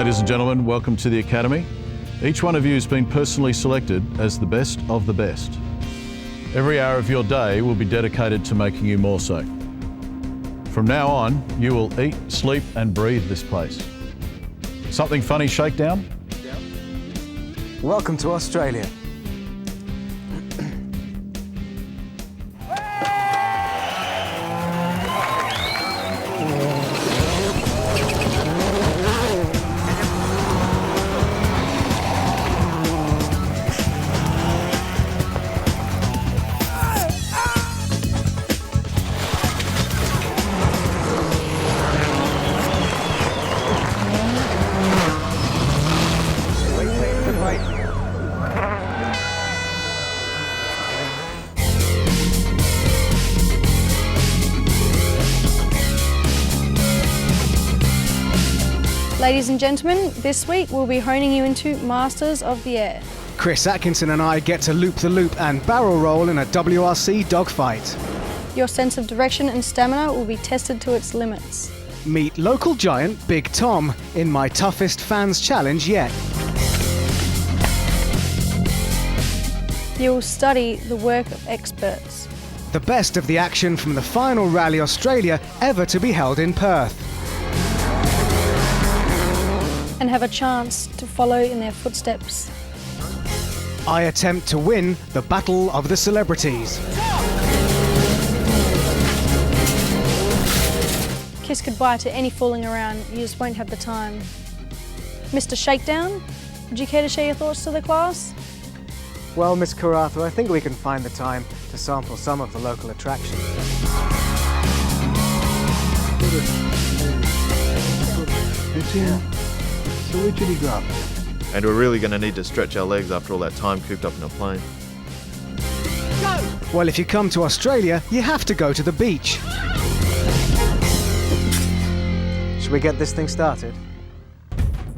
Ladies and gentlemen, welcome to the Academy. Each one of you has been personally selected as the best of the best. Every hour of your day will be dedicated to making you more so. From now on, you will eat, sleep and breathe this place. Something funny shakedown? Welcome to Australia. Ladies and gentlemen, this week we'll be honing you into Masters of the Air. Chris Atkinson and I get to loop the loop and barrel roll in a WRC dogfight. Your sense of direction and stamina will be tested to its limits. Meet local giant Big Tom in my toughest fans challenge yet. You'll study the work of experts. The best of the action from the final Rally Australia ever to be held in Perth. And have a chance to follow in their footsteps. I attempt to win the Battle of the Celebrities. Kiss goodbye to any fooling around, you just won't have the time. Mr. Shakedown, would you care to share your thoughts to the class? Well, Miss Karatha, I think we can find the time to sample some of the local attractions. And we're really going to need to stretch our legs after all that time cooped up in a plane. Well, if you come to Australia, you have to go to the beach. Should we get this thing started?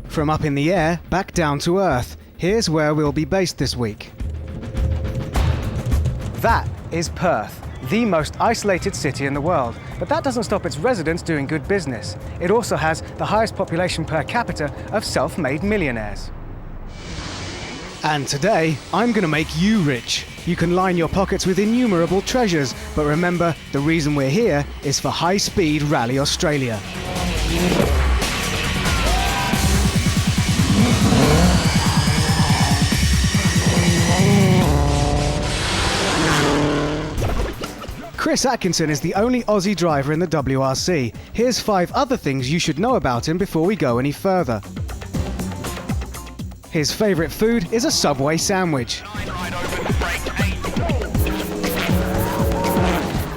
From up in the air, back down to earth. Here's where we'll be based this week. That is Perth, the most isolated city in the world. But that doesn't stop its residents doing good business. It also has the highest population per capita of self-made millionaires. And today, I'm going to make you rich. You can line your pockets with innumerable treasures, but remember, the reason we're here is for high-speed Rally Australia. Chris Atkinson is the only Aussie driver in the WRC. Here's 5 other things you should know about him before we go any further. His favourite food is a Subway sandwich.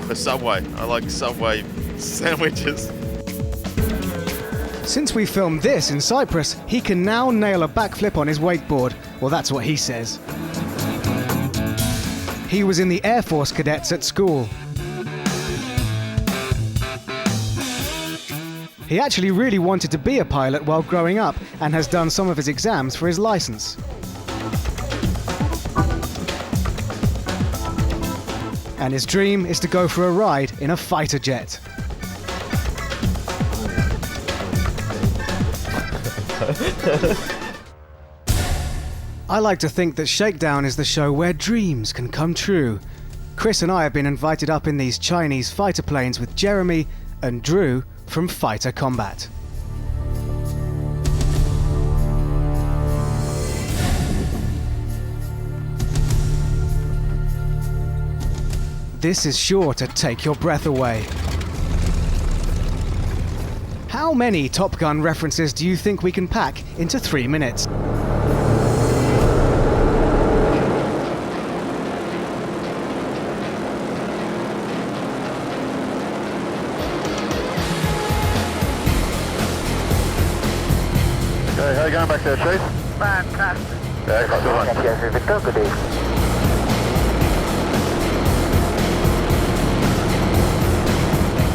For Subway, I like Subway sandwiches. Since we filmed this in Cyprus, he can now nail a backflip on his wakeboard. Well, that's what he says. He was in the Air Force cadets at school. He actually really wanted to be a pilot while growing up and has done some of his exams for his license. And his dream is to go for a ride in a fighter jet. I like to think that Shakedown is the show where dreams can come true. Chris and I have been invited up in these Chinese fighter planes with Jeremy and Drew from Fighter Combat. This is sure to take your breath away. How many Top Gun references do you think we can pack into 3 minutes? Hey, how you going back there, Chief? Fantastic. Yeah, got good one.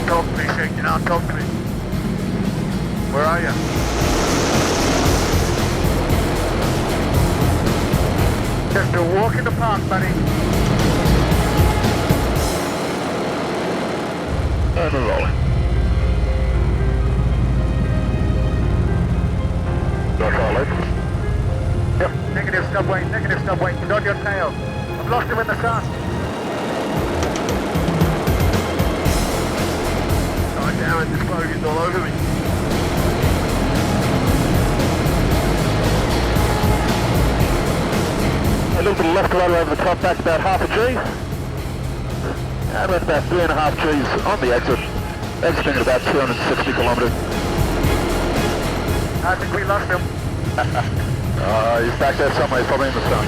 Talk to me, Shakedown, talk to me. Where are you? Just a walk in the park, buddy. And we're rolling. Yep. Negative stubway. He's on your tail. I've lost him in the sun. Oh, damn it, this bogey's all over me. A little bit of left rudder over the top, back about half a G. And that's about 3.5 Gs on the exit. Exiting at about 260 kilometres. I think we lost him. He's back there somewhere, he's probably in the sun.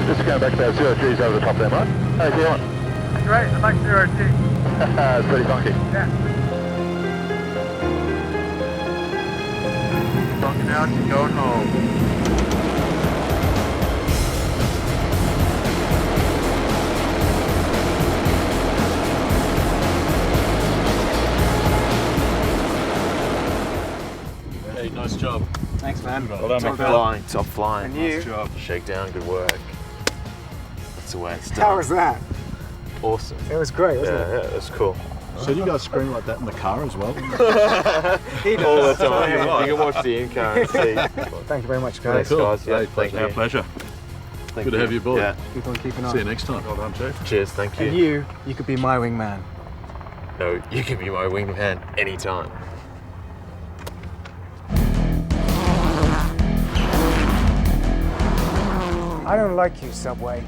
Just going back about 0 Gs over the top there, mate. How you feeling? Great, I like 0 G. It's pretty funky. Yeah. Bunking out and going home. Hey, nice job. Thanks, man. Well done, top flying. And you? Nice job. Shakedown, good work. That's the way it's done. How was that? Awesome. It was great, wasn't it? Yeah, that's cool. So you guys scream like that in the car as well? He All the does. time. You can watch the in-car and see. Thank you very much, guys. Thanks, guys. Yeah, Hey, thank our you. pleasure. Thank Good to have you aboard. Yeah. Keep on keeping on. See you next time. Well done, Chief. Cheers, thank you. And you could be my wingman. No, you can be my wingman anytime. I don't like you, Subway.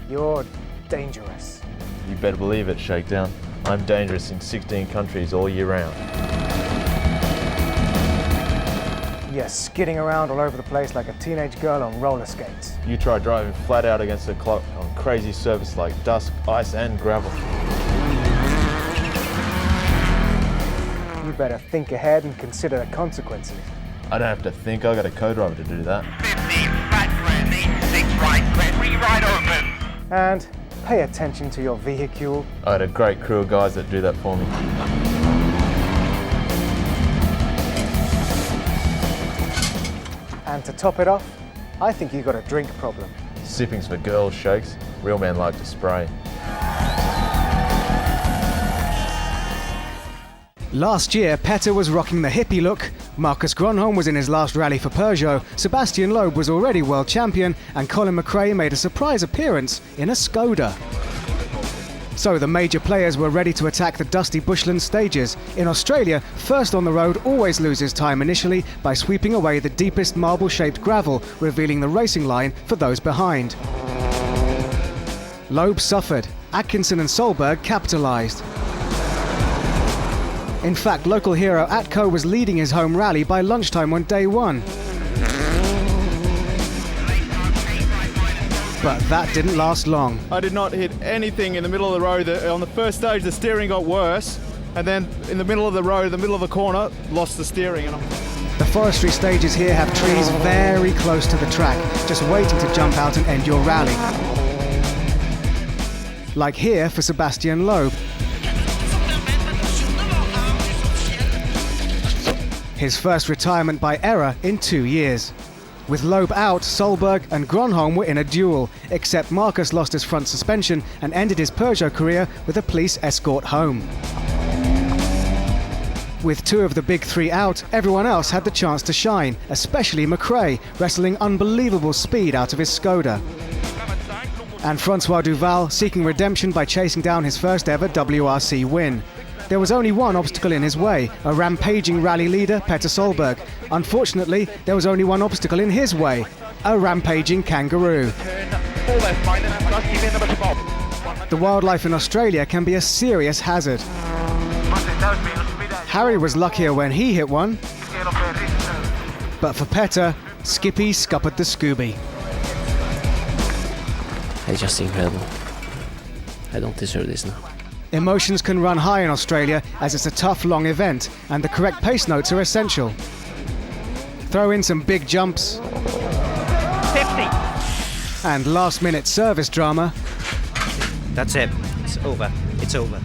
You're dangerous. You better believe it, Shakedown. I'm dangerous in 16 countries all year round. You're skidding around all over the place like a teenage girl on roller skates. You try driving flat out against the clock on crazy surface like dust, ice and gravel. You better think ahead and consider the consequences. I don't have to think, I got a co-driver to do that. 15 flat clear, 6 right clear, 3 right open. And pay attention to your vehicle. I had a great crew of guys that do that for me. And to top it off, I think you got a drink problem. Sipping's for girls, Shakes. Real men like to spray. Last year, Petter was rocking the hippie look, Marcus Gronholm was in his last rally for Peugeot, Sebastian Loeb was already world champion, and Colin McRae made a surprise appearance in a Skoda. So the major players were ready to attack the dusty bushland stages. In Australia, first on the road always loses time initially by sweeping away the deepest marble-shaped gravel, revealing the racing line for those behind. Loeb suffered. Atkinson and Solberg capitalised. In fact, local hero Atco was leading his home rally by lunchtime on day one. But that didn't last long. I did not hit anything in the middle of the road. On the first stage, the steering got worse, and then in the middle of the road, the middle of the corner, lost the steering. The forestry stages here have trees very close to the track, just waiting to jump out and end your rally. Like here for Sebastian Loeb. His first retirement by error in 2 years. With Loeb out, Solberg and Gronholm were in a duel, except Marcus lost his front suspension and ended his Peugeot career with a police escort home. With 2 of the big 3 out, everyone else had the chance to shine, especially McRae, wrestling unbelievable speed out of his Skoda. And Francois Duval seeking redemption by chasing down his first ever WRC win. There was only one obstacle in his way, a rampaging rally leader, Petter Solberg. Unfortunately, there was only one obstacle in his way, a rampaging kangaroo. The wildlife in Australia can be a serious hazard. Harry was luckier when he hit one, but for Petter, Skippy scuppered the Scooby. It's just incredible. I don't deserve this now. Emotions can run high in Australia as it's a tough, long event, and the correct pace notes are essential. Throw in some big jumps 50. and last-minute service drama, That's it. It's over. It's over.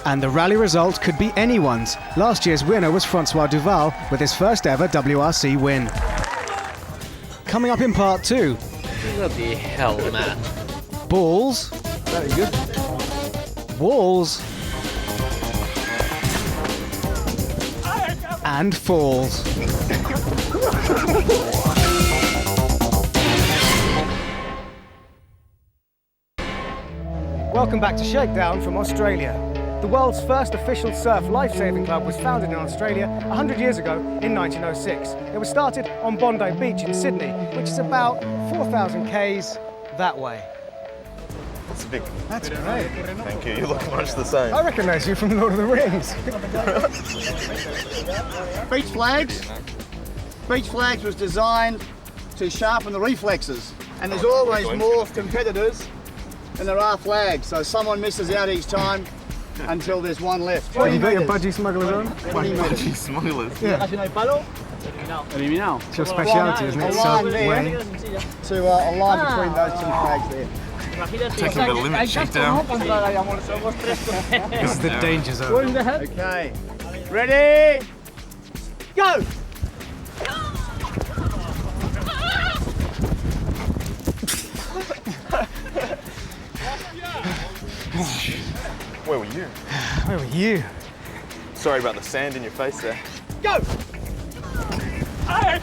and the rally result could be anyone's. Last year's winner was Francois Duval with his first ever WRC win. Coming up in part 2. What the hell, man? balls, very good, walls, and falls. Welcome back to Shakedown from Australia. The world's first official surf lifesaving club was founded in Australia 100 years ago in 1906. It was started on Bondi Beach in Sydney, which is about 4,000 k's that way. That's big. That's great. Thank you. You look much the same. I recognise you from Lord of the Rings. Beach flags. Beach flags was designed to sharpen the reflexes, and there's always more competitors than there are flags, so someone misses out each time until there's one left. What, you got your budgie smugglers on? Budgie smugglers. Yeah. It's your speciality, isn't it? A line there to a line between those two flags there. Taking the limit, Shakedown. This is the danger zone. Okay, ready, go! Where were you? Where were you? Sorry about the sand in your face there. Go! I had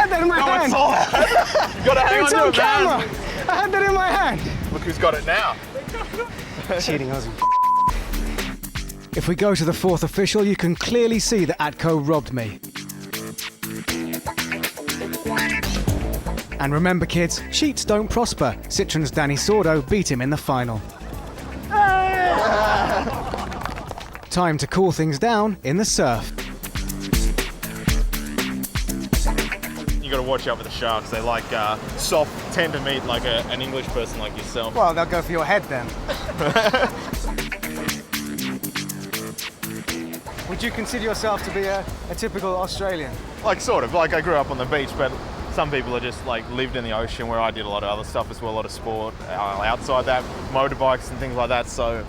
that in my hand. You gotta hang It's on on to it, camera. man. I had that in my hand. Look who's got it now. Cheating Aussie. If we go to the fourth official, you can clearly see that Atco robbed me. And remember, kids, cheats don't prosper. Citroen's Danny Sordo beat him in the final. Time to cool things down in the surf. You got to watch out for the sharks. They like soft, tender meat, like an English person like yourself. Well, they'll go for your head then. Would you consider yourself to be a typical Australian? Like sort of. Like I grew up on the beach, but some people are just like lived in the ocean, where I did a lot of other stuff as well, a lot of sport outside that, motorbikes and things like that. So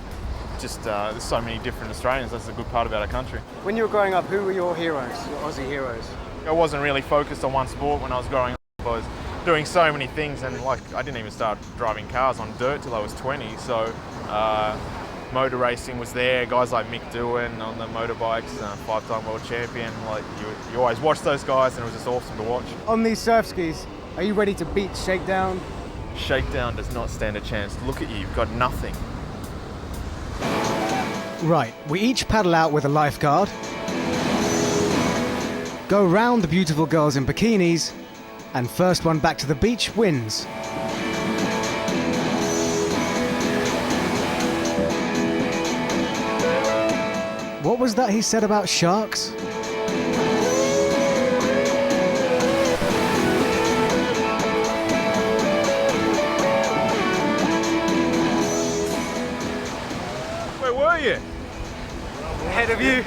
just there's so many different Australians. That's a good part about our country. When you were growing up, who were your heroes, your Aussie heroes? I wasn't really focused on one sport when I was growing up. I was doing so many things, and like I didn't even start driving cars on dirt till I was 20. So motor racing was there. Guys like Mick Doohan on the motorbikes, 5-time world champion. Like you always watch those guys, and it was just awesome to watch. On these surf skis, are you ready to beat Shakedown? Shakedown does not stand a chance. Look at you, you've got nothing. Right, we each paddle out with a lifeguard, go round the beautiful girls in bikinis, and first one back to the beach wins. What was that he said about sharks? Where were you? Ahead of you.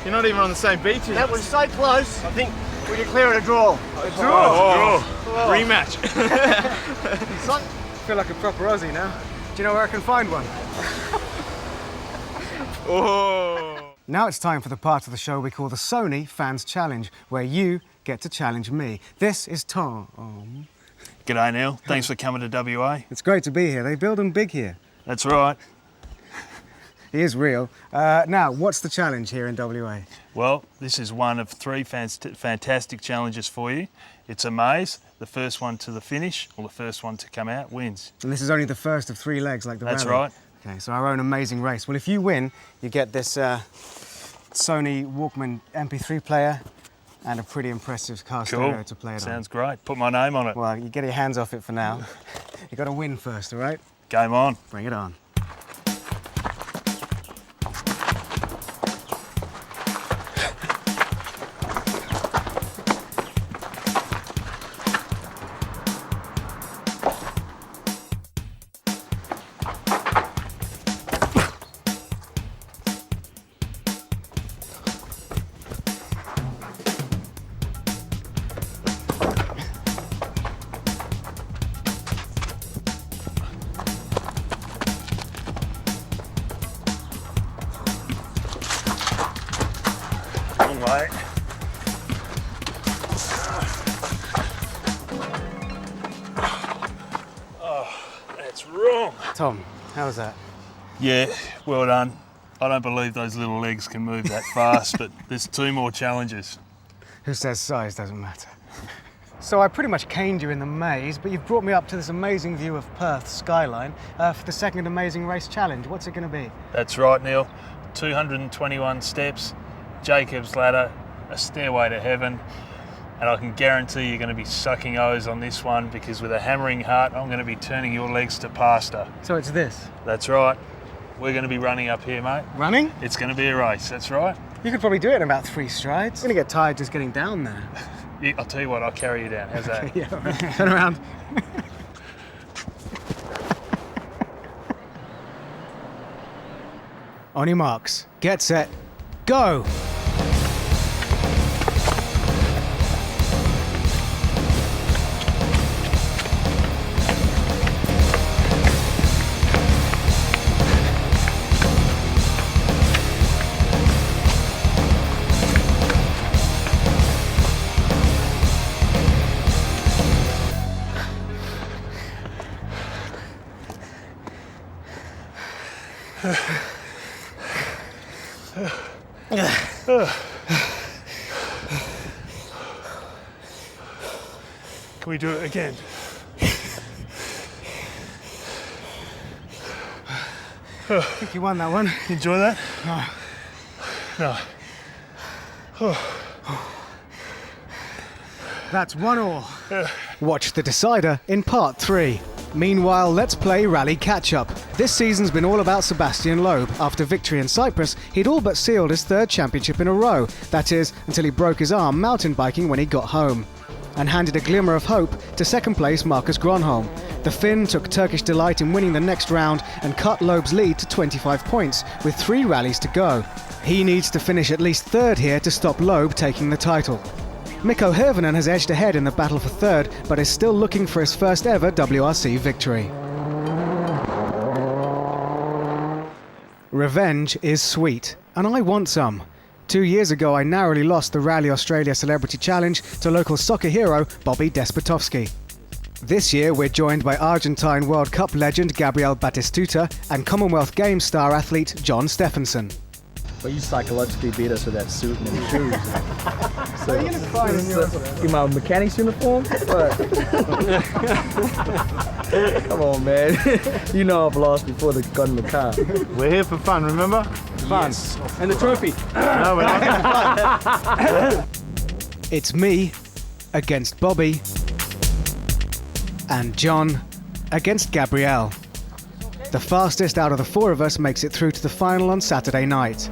You're not even on the same beach as That was so close, I think we declare it a draw. Rematch. I feel like a proper Aussie now. Do you know where I can find one? Oh. Now it's time for the part of the show we call the Sony Fans Challenge, where you get to challenge me. This is Tom. G'day, Neil. Thanks for coming to WA. It's great to be here. They build them big here. That's right. He is real. Now, what's the challenge here in WA? Well, this is one of three fantastic challenges for you. It's a maze. The first one to the finish, or the first one to come out, wins. And this is only the first of 3 legs, like the That's rally. right. Okay, so our own amazing race. Well, if you win, you get this Sony Walkman MP3 player and a pretty impressive car stereo to play it on. Sounds great. Put my name on it. Well, you get your hands off it for now. You got to win first, all right? Game on. Bring it on. Tom, how was that? Yeah, well done. I don't believe those little legs can move that fast, but there's 2 more challenges. Who says size doesn't matter? So I pretty much caned you in the maze, but you've brought me up to this amazing view of Perth's skyline for the second amazing race challenge. What's it going to be? That's right, Neil. 221 steps, Jacob's ladder, a stairway to heaven, and I can guarantee you're going to be sucking O's on this one because with a hammering heart, I'm going to be turning your legs to pasta. So it's this? That's right. We're going to be running up here, mate. Running? It's going to be a race, that's right. You could probably do it in about 3 strides. You're going to get tired just getting down there. I'll tell you what, I'll carry you down. How's that? Okay, yeah, right. Turn around. On your marks, get set, go! Can we do it again? I think you won that one. Enjoy that? No. That's 1-1. Watch the decider in part 3. Meanwhile, let's play Rally Catch-Up. This season's been all about Sebastian Loeb. After victory in Cyprus, he'd all but sealed his 3rd championship in a row. That is, until he broke his arm mountain biking when he got home. And handed a glimmer of hope to 2nd place Marcus Gronholm. The Finn took Turkish delight in winning the next round and cut Loeb's lead to 25 points, with 3 rallies to go. He needs to finish at least 3rd here to stop Loeb taking the title. Mikko Hirvonen has edged ahead in the battle for 3rd, but is still looking for his first ever WRC victory. Revenge is sweet, and I want some. 2 years ago, I narrowly lost the Rally Australia Celebrity Challenge to local soccer hero Bobby Despotovski. This year, we're joined by Argentine World Cup legend Gabriel Batistuta and Commonwealth Games star athlete John Stephenson. But you psychologically beat us with that suit and them shoes. So, in my mechanic's uniform? What? Come on, man. You know I've lost before they got in the car. We're here for fun, remember? Fun. Yes. And the trophy. No, we're not. It's me against Bobby and John against Gabrielle. The fastest out of the 4 of us makes it through to the final on Saturday night.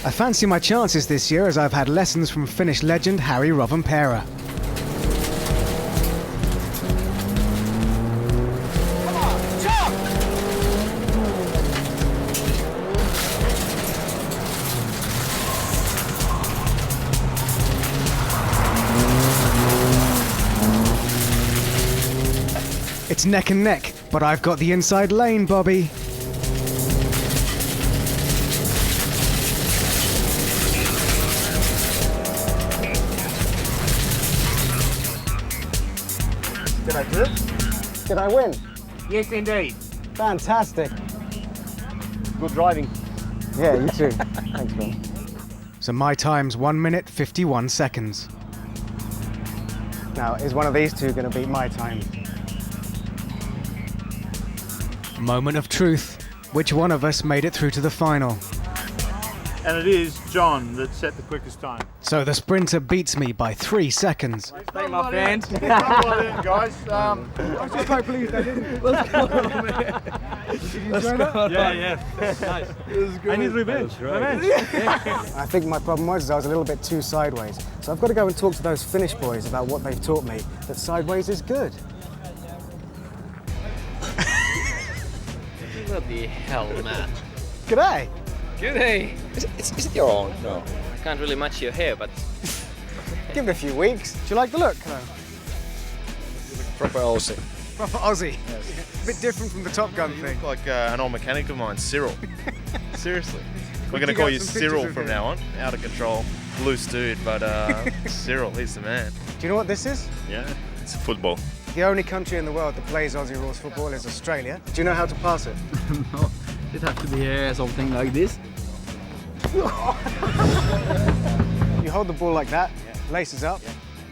I fancy my chances this year as I've had lessons from Finnish legend Harry Rovanperä. It's neck and neck, but I've got the inside lane, Bobby. Did I do it? Did I win? Yes, indeed. Fantastic. Good driving. Yeah, you too. Thanks, man. So my time's 1 minute 51 seconds. Now, is one of these two going to beat my time? Moment of truth. Which one of us made it through to the final? And it is John that set the quickest time. So the sprinter beats me by 3 seconds. Thank my fans. Guys. I'm just quite pleased I didn't. Let's go, man. Did you enjoy that? Yeah. Nice. I need revenge. I think my problem was I was a little bit too sideways. So I've got to go and talk to those Finnish boys about what they've taught me, that sideways is good. What the hell, man? G'day. Good day. Is it your own? No. I can't really match your hair, but... Give it a few weeks. Do you like the look? No. Proper Aussie. Proper Aussie. Yes. A bit different from the Top Gun thing. You look like an old mechanic of mine, Cyril. Seriously. We're going to call you Cyril from now on. Out of control, loose dude, but Cyril, he's the man. Do you know what this is? Yeah, it's football. The only country in the world that plays Aussie rules football is Australia. Do you know how to pass it? No, it has to be something like this. You hold the ball like that, laces up,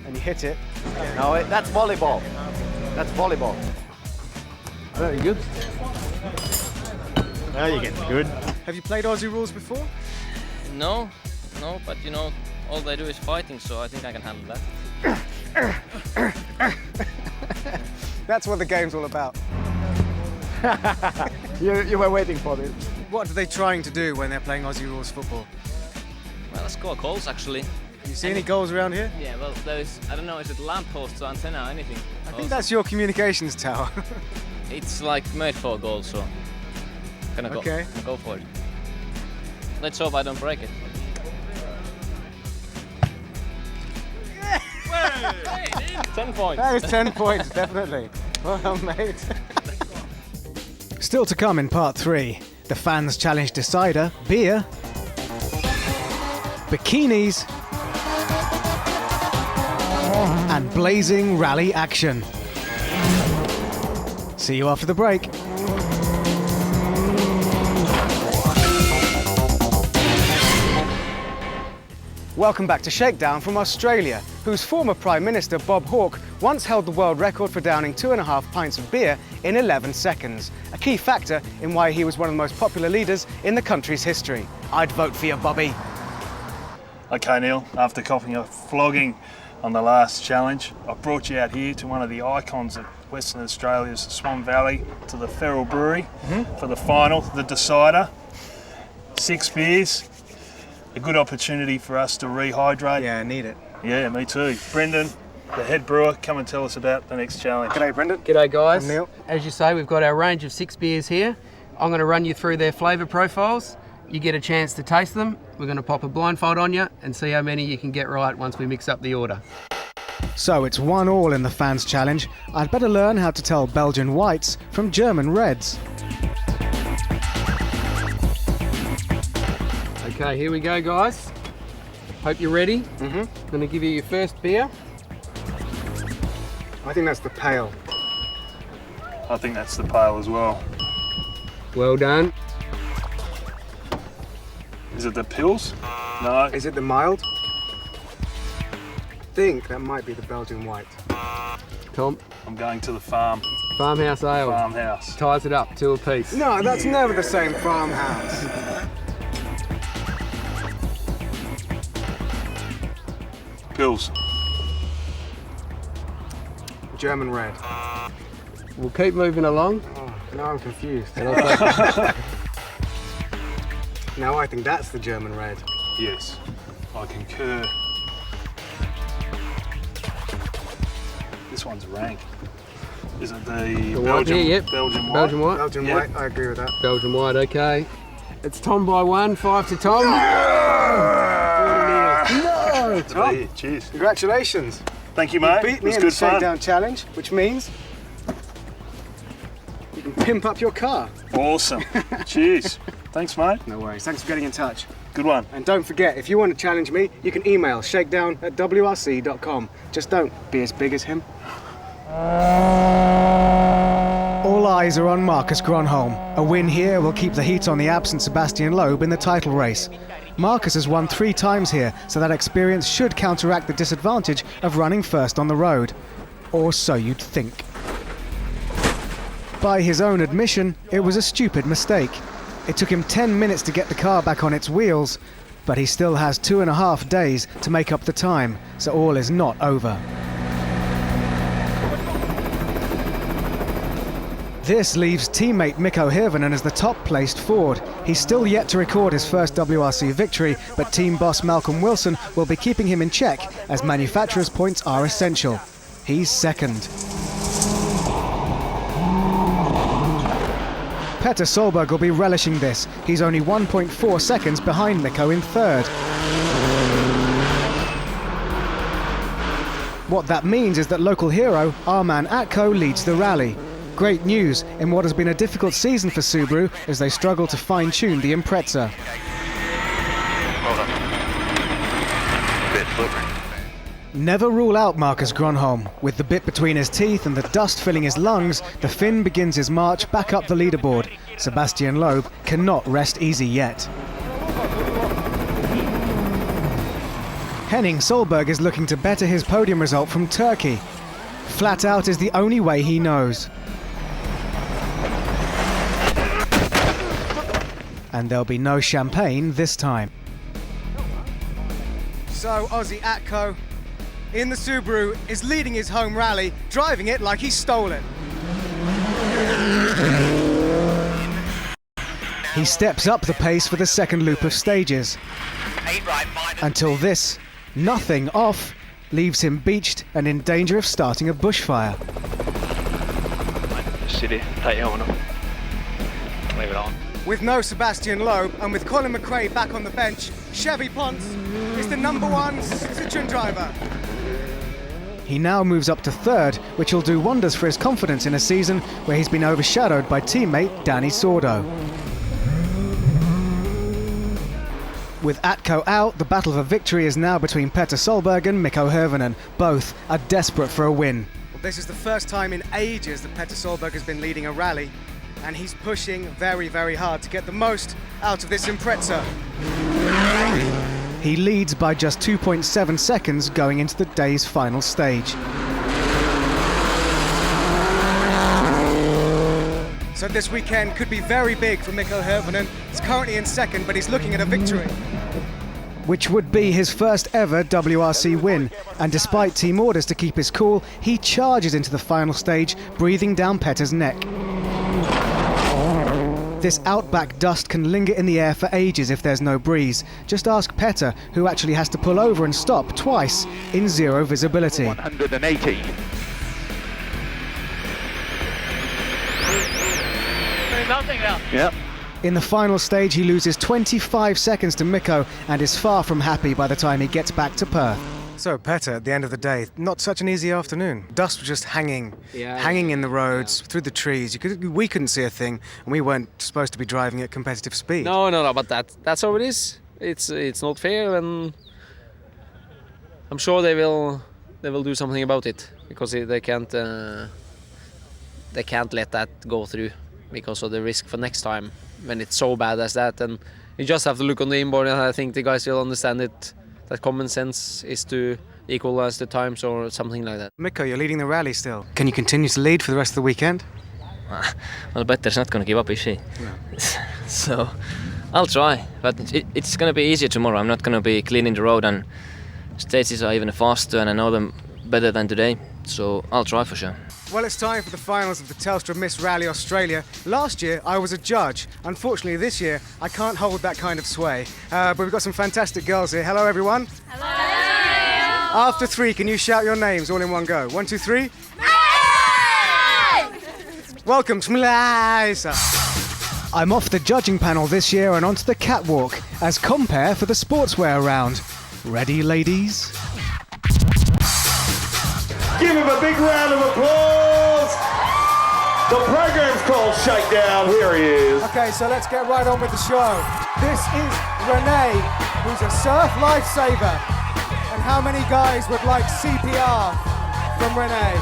and you hit it. No, that's volleyball. That's volleyball. Very good. Now you're getting good. Have you played Aussie rules before? No, but you know, all they do is fighting, so I think I can handle that. That's what the game's all about. You were waiting for this. What are they trying to do when they're playing Aussie rules football? Well, score goals actually. You see any goals around here? Yeah, well, there's, I don't know, is it lampposts or antenna or anything? I think that's your communications tower. It's like made for a goal, so gonna go for it. Let's hope I don't break it. 10 points. That is 10 points, definitely. Well, mate. Still to come in part 3, the fans challenge decider, beer, bikinis, and blazing rally action. See you after the break. Welcome back to Shakedown from Australia, whose former Prime Minister Bob Hawke once held the world record for downing 2.5 pints of beer in 11 seconds, a key factor in why he was one of the most popular leaders in the country's history. I'd vote for you, Bobby. Okay, Neil, after copping a flogging on the last challenge, I've brought you out here to one of the icons of Western Australia's Swan Valley, to the Feral Brewery for the final, the decider. 6 beers. A good opportunity for us to rehydrate. Yeah, I need it. Yeah, me too. Brendan, the head brewer, come and tell us about the next challenge. G'day, Brendan. G'day, guys. I'm Neil. As you say, we've got our range of 6 beers here. I'm going to run you through their flavour profiles. You get a chance to taste them. We're going to pop a blindfold on you and see how many you can get right once we mix up the order. So it's 1-1 in the fans challenge. I'd better learn how to tell Belgian whites from German reds. Okay, here we go, guys. Hope you're ready. I'm going to give you your first beer. I think that's the pale. I think that's the pale as well. Well done. Is it the Pils? No. Is it the mild? I think that might be the Belgian white. Tom? I'm going to the farm. Farmhouse ale. Farmhouse. Ties it up, 2 apiece. No, that's never the same farmhouse. Pils. German red. We'll keep moving along. Oh, now I'm confused. Now I think that's the German red. Yes, I concur. This one's rank. Is it the Belgian, yep. Belgian white? Belgian white. Belgian Yep. white, I agree with that. Belgian white, okay. It's Tom by 1, 5 to Tom. No, Tom. Yeah, cheers. Congratulations. Thank you, mate. You beat It me was in the good fun. Shakedown challenge, which means you can pimp up your car. Awesome. Cheers. Thanks, mate. No worries. Thanks for getting in touch. Good one. And don't forget, if you want to challenge me, you can email shakedown@wrc.com. Just don't be as big as him. All eyes are on Marcus Gronholm. A win here will keep the heat on the absent Sebastian Loeb in the title race. Marcus has won 3 times here, so that experience should counteract the disadvantage of running first on the road. Or so you'd think. By his own admission, it was a stupid mistake. It took him 10 minutes to get the car back on its wheels, but he still has 2.5 days to make up the time, so all is not over. This leaves teammate Mikko Hirvonen as the top-placed Ford. He's still yet to record his first WRC victory, but team boss Malcolm Wilson will be keeping him in check, as manufacturers' points are essential. He's second. Petter Solberg will be relishing this. He's only 1.4 seconds behind Mikko in third. What that means is that local hero Arman Atko leads the rally. Great news in what has been a difficult season for Subaru as they struggle to fine-tune the Impreza. Never rule out Marcus Gronholm. With the bit between his teeth and the dust filling his lungs, the Finn begins his march back up the leaderboard. Sebastian Loeb cannot rest easy yet. Henning Solberg is looking to better his podium result from Turkey. Flat out is the only way he knows. And there'll be no champagne this time. So Aussie Atco in the Subaru is leading his home rally, driving it like he stole it. He steps up the pace for the second loop of stages. Until this, nothing off, leaves him beached and in danger of starting a bushfire. Leave it on. With no Sebastian Loeb and with Colin McRae back on the bench, Chevy Ponce is the #1 Citroen driver. He now moves up to third, which will do wonders for his confidence in a season where he's been overshadowed by teammate Danny Sordo. With Atco out, the battle for victory is now between Petter Solberg and Mikko Hirvonen. Both are desperate for a win. Well, this is the first time in ages that Petter Solberg has been leading a rally, and he's pushing very, very hard to get the most out of this Impreza. He leads by just 2.7 seconds going into the day's final stage. So this weekend could be very big for Mikko Hirvonen. He's currently in second, but he's looking at a victory. Which would be his first ever WRC win. And despite team orders to keep his cool, he charges into the final stage, breathing down Petter's neck. This outback dust can linger in the air for ages if there's no breeze. Just ask Petter, who actually has to pull over and stop twice in zero visibility. 180. Nothing now. Yep. In the final stage, he loses 25 seconds to Mikko and is far from happy by the time he gets back to Perth. So, Petter, at the end of the day, not such an easy afternoon. Dust was just hanging in the roads, through the trees. We couldn't see a thing, and we weren't supposed to be driving at competitive speed. No, but that's how it is. It's not fair, and I'm sure they will do something about it, because they can't let that go through because of the risk for next time when it's so bad as that. And you just have to look on the inboard, and I think the guys will understand it. That common sense is to equalize the times or something like that. Mikko, you're leading the rally still. Can you continue to lead for the rest of the weekend? Well, Petter's not going to give up, is she? No. So I'll try, but it's going to be easier tomorrow. I'm not going to be cleaning the road, and stages are even faster, and I know them better than today. So I'll try for sure. Well, it's time for the finals of the Telstra Miss Rally Australia. Last year, I was a judge. Unfortunately, this year, I can't hold that kind of sway. But we've got some fantastic girls here. Hello, everyone. Hello. After 3, can you shout your names all in one go? 1, 2, 3. Welcome to Malaysia. I'm off the judging panel this year and onto the catwalk as compare for the sportswear round. Ready, ladies? Give him a big round of applause. The program's called Shakedown. Here he is. Okay, so let's get right on with the show. This is Renee, who's a surf lifesaver. And how many guys would like CPR from Renee?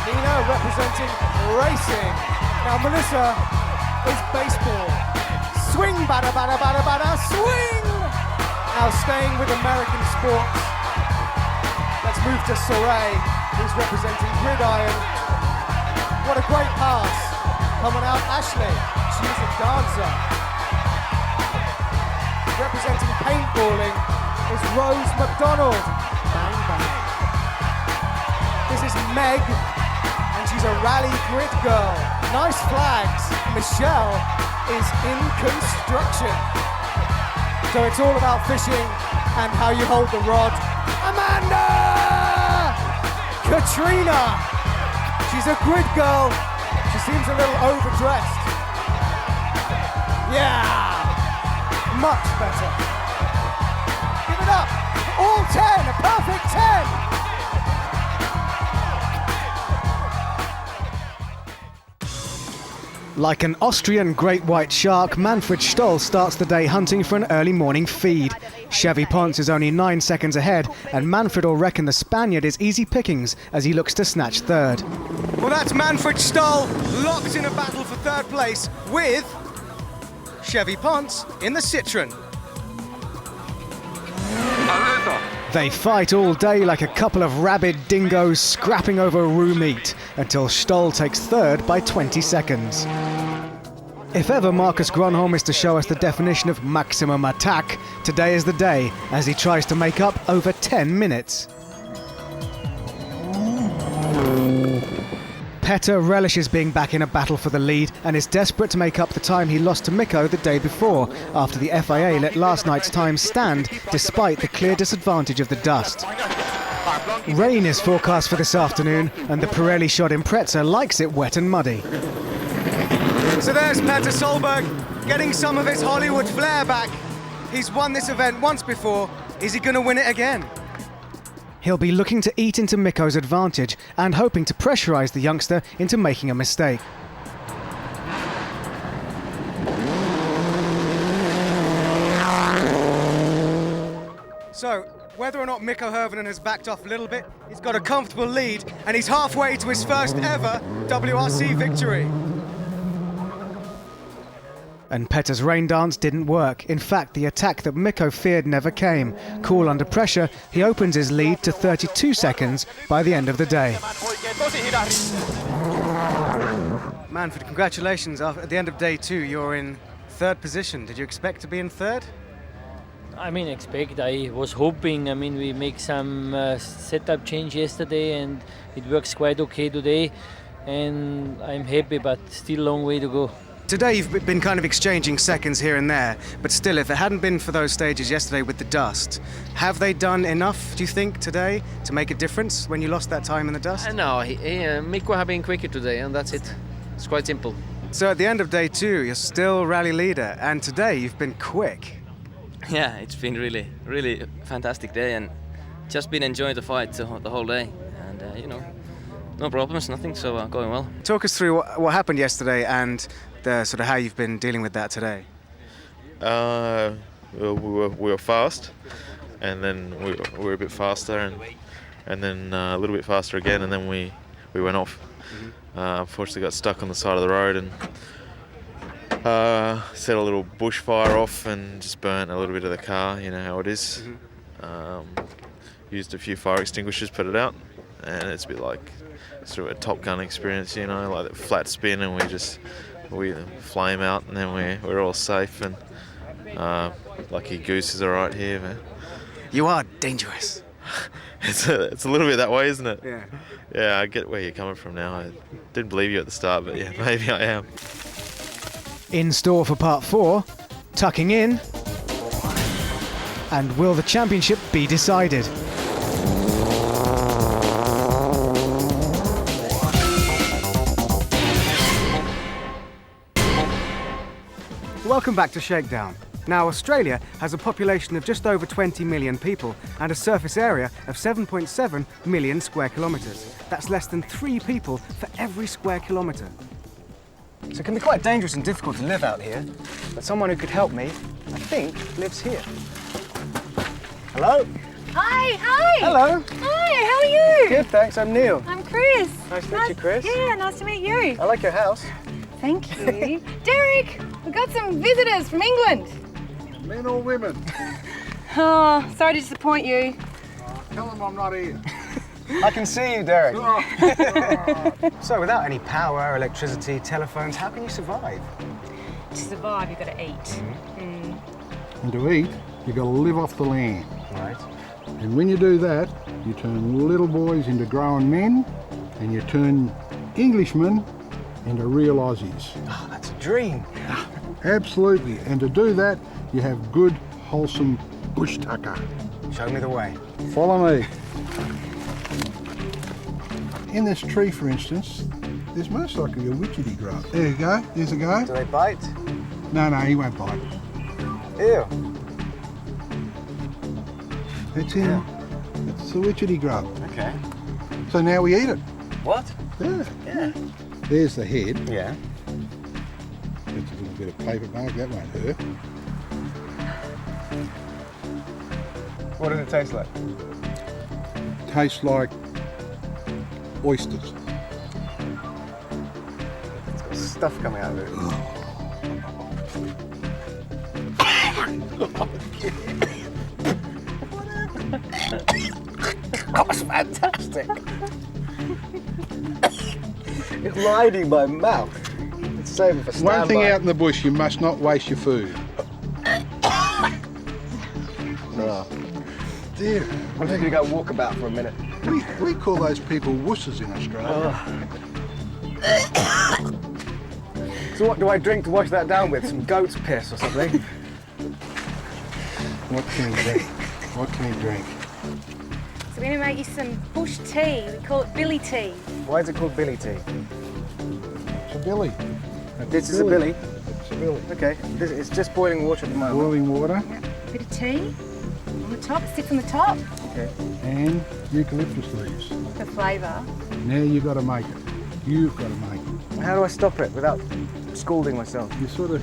Nina representing racing. Now Melissa is baseball. Swing, bada, bada, bada, bada, swing! Now staying with American sports. Let's move to Soray, who's representing gridiron. What a great pass. Coming out, Ashley. She is a dancer. Representing paintballing is Rose McDonald. Bang, bang. This is Meg, and she's a rally grid girl. Nice flags. Michelle is in construction. So it's all about fishing and how you hold the rod. Amanda! Katrina! She's a grid girl. She seems a little overdressed. Yeah! Much better. Give it up. All 10, a perfect 10. Like an Austrian great white shark, Manfred Stoll starts the day hunting for an early morning feed. Chevy Ponce is only 9 seconds ahead, and Manfred will reckon the Spaniard is easy pickings as he looks to snatch third. Well, that's Manfred Stoll locked in a battle for third place with Chevy Ponce in the Citroen. They fight all day like a couple of rabid dingoes scrapping over raw meat until Stoll takes third by 20 seconds. If ever Marcus Gronholm is to show us the definition of maximum attack, today is the day as he tries to make up over 10 minutes. Petter relishes being back in a battle for the lead and is desperate to make up the time he lost to Mikko the day before, after the FIA let last night's time stand despite the clear disadvantage of the dust. Rain is forecast for this afternoon, and the Pirelli shod Impreza likes it wet and muddy. So there's Petter Solberg getting some of his Hollywood flair back. He's won this event once before. Is he going to win it again? He'll be looking to eat into Mikko's advantage and hoping to pressurise the youngster into making a mistake. So, whether or not Mikko Hirvonen has backed off a little bit, he's got a comfortable lead and he's halfway to his first ever WRC victory. And Petter's rain dance didn't work. In fact, the attack that Mikko feared never came. Cool under pressure, he opens his lead to 32 seconds by the end of the day. Manfred, congratulations. At the end of day 2, you're in third position. Did you expect to be in third? I was hoping. We make some setup change yesterday and it works quite okay today. And I'm happy, but still a long way to go. Today you've been kind of exchanging seconds here and there, but still, if it hadn't been for those stages yesterday with the dust, have they done enough, do you think, today to make a difference when you lost that time in the dust? No, Mikko have been quicker today, and that's it. It's quite simple. So at the end of day 2, you're still rally leader, and today you've been quick. Yeah, it's been really, really fantastic day, and just been enjoying the fight the whole day, and no problems, nothing, so going well. Talk us through what happened yesterday and the sort of how you've been dealing with that today. We were fast, and then we were a bit faster, and then a little bit faster again, and then we went off. Unfortunately, got stuck on the side of the road and set a little bushfire off and just burnt a little bit of the car. You know how it is. Used a few fire extinguishers, put it out, and it's a bit like sort of a Top Gun experience, like that flat spin, and we flame out, and then we're all safe, and lucky Goose is all right here, man. You are dangerous. It's a little bit that way, isn't it? Yeah. Yeah, I get where you're coming from now. I didn't believe you at the start, but yeah, maybe I am. In store for part 4, tucking in, and will the championship be decided? Welcome back to Shakedown. Now, Australia has a population of just over 20 million people and a surface area of 7.7 million square kilometres. That's less than 3 people for every square kilometre. So it can be quite dangerous and difficult to live out here, but someone who could help me, I think, lives here. Hello? Hi! Hello! Hi, how are you? Good, thanks. I'm Neil. I'm Chris. Nice to meet you, Chris. Yeah, nice to meet you. I like your house. Thank you. Derek, we've got some visitors from England. Men or women? Oh, sorry to disappoint you. Tell them I'm not here. I can see you, Derek. So without any power, electricity, telephones, how can you survive? To survive, you've got to eat. And to eat, you've got to live off the land. Right. And when you do that, you turn little boys into grown men, and you turn Englishmen into real Aussies. Oh, that's a dream. Absolutely. And to do that, you have good, wholesome bush tucker. Show me the way. Follow me. In this tree, for instance, there's most likely a witchetty grub. There you go. There's a go. Do they bite? No, he won't bite. Ew. It's in. Yeah. It's the witchetty grub. Okay. So now we eat it. What? Yeah. There's the head. Yeah. bit of paper bag, that won't hurt. What does it taste like? Tastes like oysters. It's got stuff coming out of it. That was fantastic. It's lining my mouth. It's saving for standby. One thing out in the bush, you must not waste your food. No. Dear. I'm just going to go walkabout for a minute. We call those people wusses in Australia. So what do I drink to wash that down with? Some goat's piss or something? What can you drink? What can you drink? So we're going to make you some bush tea. We call it billy tea. Why is it called billy tea? It's a billy. This is a billy? It's a billy. Okay, it's just boiling water at the moment. Boiling water. Yeah. A bit of tea on the top. It sits on the top. Okay. And eucalyptus leaves. For flavour. Now you've got to make it. You've got to make it. How do I stop it without scalding myself? You sort of,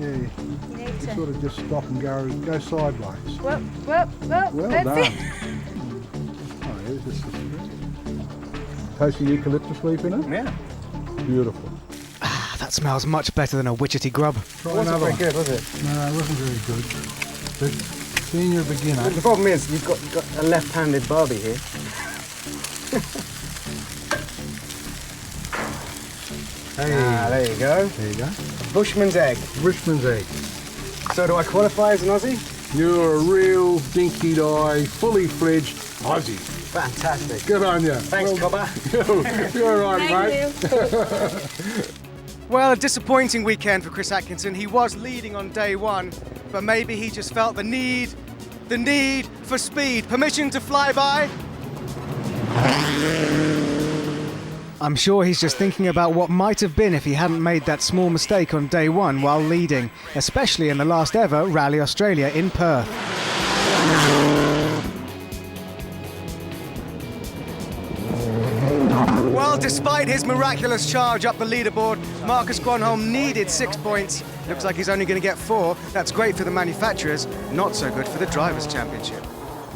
yeah, You need you to. sort of just stop and go sideways. Well, Well that's done. it. Oh, yeah, this is taste of eucalyptus leaf in it? Yeah. Beautiful. That smells much better than a witchetty grub. Try It wasn't another very one. good, was it? No, it wasn't very good. But seeing you're a beginner, The problem is you've got a left-handed Barbie here. There you go. There you go. Bushman's egg. Bushman's egg. So do I qualify as an Aussie? You're a real dinky-eye, fully fledged Aussie. Fantastic. Good on you. Thanks, Cobber. You're all right, Thank mate. Well, a disappointing weekend for Chris Atkinson. He was leading on day one, but maybe he just felt the need for speed. Permission to fly by? I'm sure he's just thinking about what might have been if he hadn't made that small mistake on day one while leading, especially in the last ever Rally Australia in Perth. Well, despite his miraculous charge up the leaderboard, Marcus Gronholm needed 6 points. Looks like he's only going to get 4. That's great for the manufacturers, not so good for the Drivers' Championship.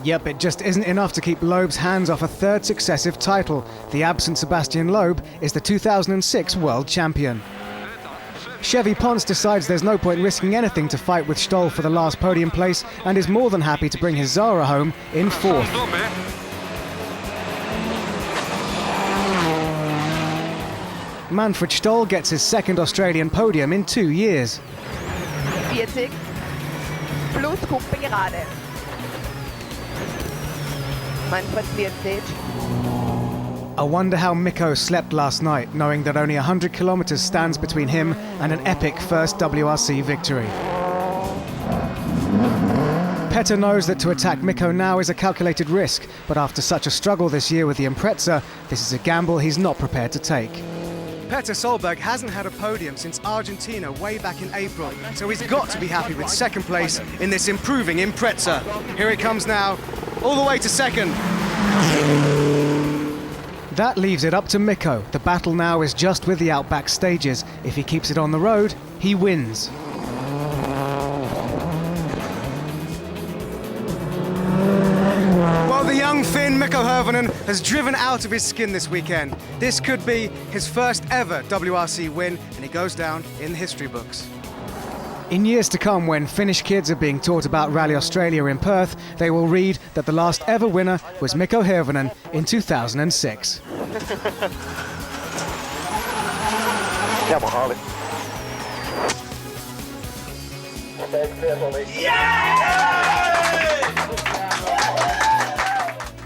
Yep, it just isn't enough to keep Loeb's hands off a third successive title. The absent Sebastian Loeb is the 2006 World Champion. Chevy Ponce decides there's no point risking anything to fight with Stoll for the last podium place and is more than happy to bring his Zara home in 4th. Manfred Stoll gets his second Australian podium in 2 years. 40 plus Kuppe gerade. Manfred 40. I wonder how Mikko slept last night, knowing that only 100 kilometres stands between him and an epic first WRC victory. Petter knows that to attack Mikko now is a calculated risk, but after such a struggle this year with the Impreza, this is a gamble he's not prepared to take. Petter Solberg hasn't had a podium since Argentina way back in April, so he's got to be happy with second place in this improving Impreza. Here it comes now, all the way to second. That leaves it up to Mikko. The battle now is just with the Outback stages. If he keeps it on the road, he wins. Well, the young Finn Mikko Hirvonen has driven out of his skin this weekend. This could be his first ever WRC win, and he goes down in the history books. In years to come, when Finnish kids are being taught about Rally Australia in Perth, they will read that the last ever winner was Mikko Hirvonen in 2006.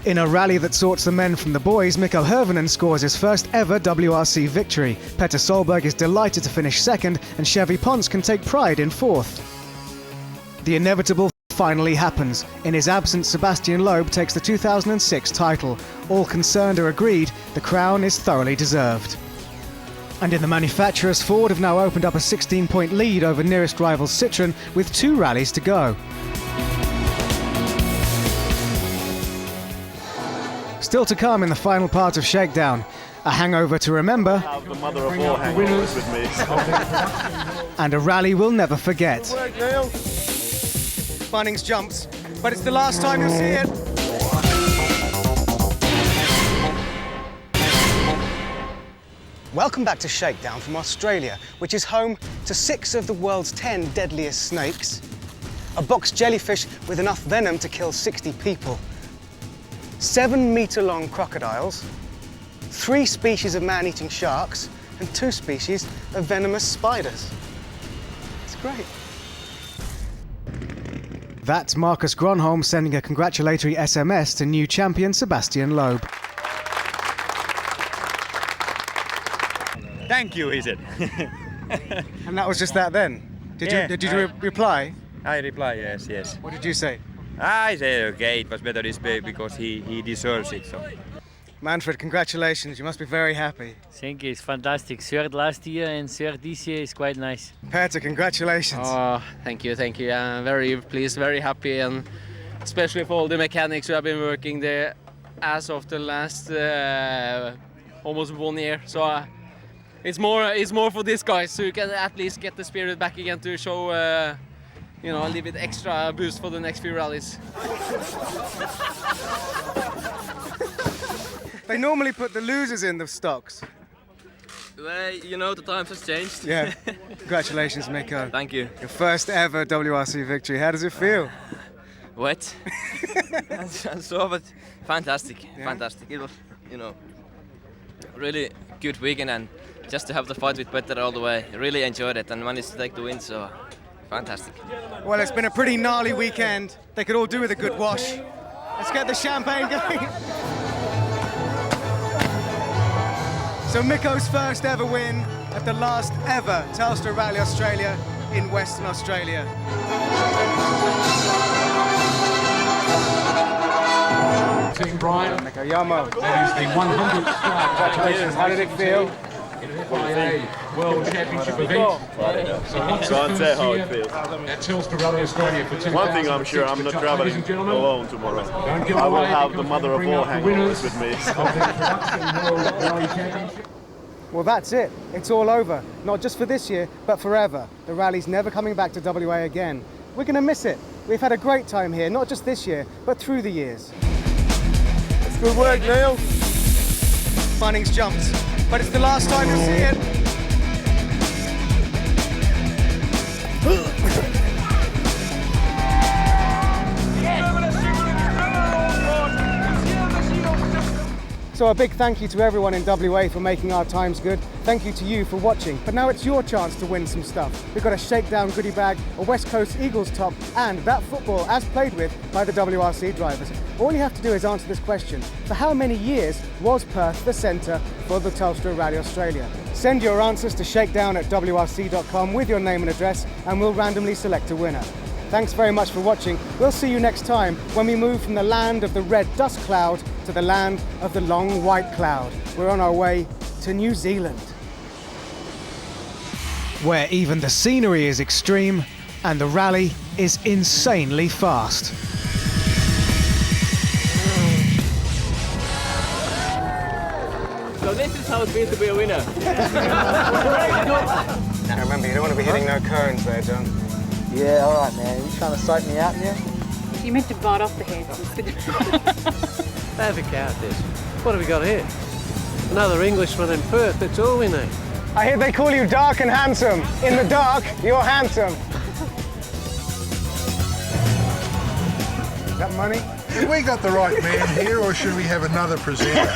In a rally that sorts the men from the boys, Mikko Hirvonen scores his first ever WRC victory. Petter Solberg is delighted to finish second, and Chevy Ponce can take pride in 4th. The inevitable finally happens. In his absence, Sebastian Loeb takes the 2006 title. All concerned are agreed the crown is thoroughly deserved. And in the manufacturers, Ford have now opened up a 16-point lead over nearest rival Citroën with 2 rallies to go. Still to come in the final part of Shakedown, a hangover to remember, The mother of all hangovers with me. and a rally we'll never forget. Good work, Neil. Bunnings jumps, but it's the last time you'll see it. Welcome back to Shakedown from Australia, which is home to 6 of the world's 10 deadliest snakes, a box jellyfish with enough venom to kill 60 people, 7-metre-long crocodiles, 3 species of man-eating sharks, and 2 species of venomous spiders. It's great. That's Marcus Gronholm sending a congratulatory SMS to new champion Sebastian Loeb. Thank you, he said. And that was just that then? Did you reply? I reply, yes. What did you say? I said, okay, it was better this way because he deserves it. So. Manfred, congratulations. You must be very happy. Thank you, it's fantastic. 3rd last year and 3rd this year is quite nice. Peter, congratulations. Oh, thank you. I'm very pleased, very happy, and especially for all the mechanics who have been working there as of the last almost 1 year. So it's more for these guys, so you can at least get the spirit back again to show a little bit extra boost for the next few rallies. They normally put the losers in the stocks. The times has changed. Yeah. Congratulations, Mikko. Thank you. Your first ever WRC victory. How does it feel? Wet. So, but fantastic. Yeah. Fantastic. It was, really good weekend, and just to have the fight with Petter all the way. Really enjoyed it and managed to take the win, so fantastic. Well, it's been a pretty gnarly weekend. They could all do with a good wash. Let's get the champagne going. So Mikko's first ever win at the last ever Telstra Rally Australia in Western Australia. Team Brian. Mikko Yamo. That is the 100th start. Congratulations. How did it feel? By a World Championship event. So what's Go and say how it feels feels. at Telstra Rally Australia for 2006. One thing I'm sure, I'm not traveling alone tomorrow. Don't give I will away have because the mother we'll of bring all up the winners hangovers with me. of the Production World Rally Championship. Well, that's it. It's all over. Not just for this year, but forever. The rally's never coming back to WA again. We're going to miss it. We've had a great time here, not just this year, but through the years. Good work, Neil. Bunnings jumps, but it's the last time you'll see it. So a big thank you to everyone in WA for making our times good. Thank you to you for watching. But now it's your chance to win some stuff. We've got a Shakedown goodie bag, a West Coast Eagles top, and that football as played with by the WRC drivers. All you have to do is answer this question. For how many years was Perth the centre for the Telstra Rally Australia? Send your answers to shakedown@wrc.com with your name and address, and we'll randomly select a winner. Thanks very much for watching. We'll see you next time when we move from the land of the red dust cloud to the land of the long white cloud. We're on our way to New Zealand, where even the scenery is extreme and the rally is insanely fast. So this is how it feels to be a winner. Now remember, you don't want to be hitting no cones there, John. Yeah, all right, man. You trying to psych me out now? You meant to bite off the head. Have a cow at this. What have we got here? Another Englishman in Perth, that's all we need. I hear they call you dark and handsome. In the dark, you're handsome. Is that money? Have we got the right man here, or should we have another presenter?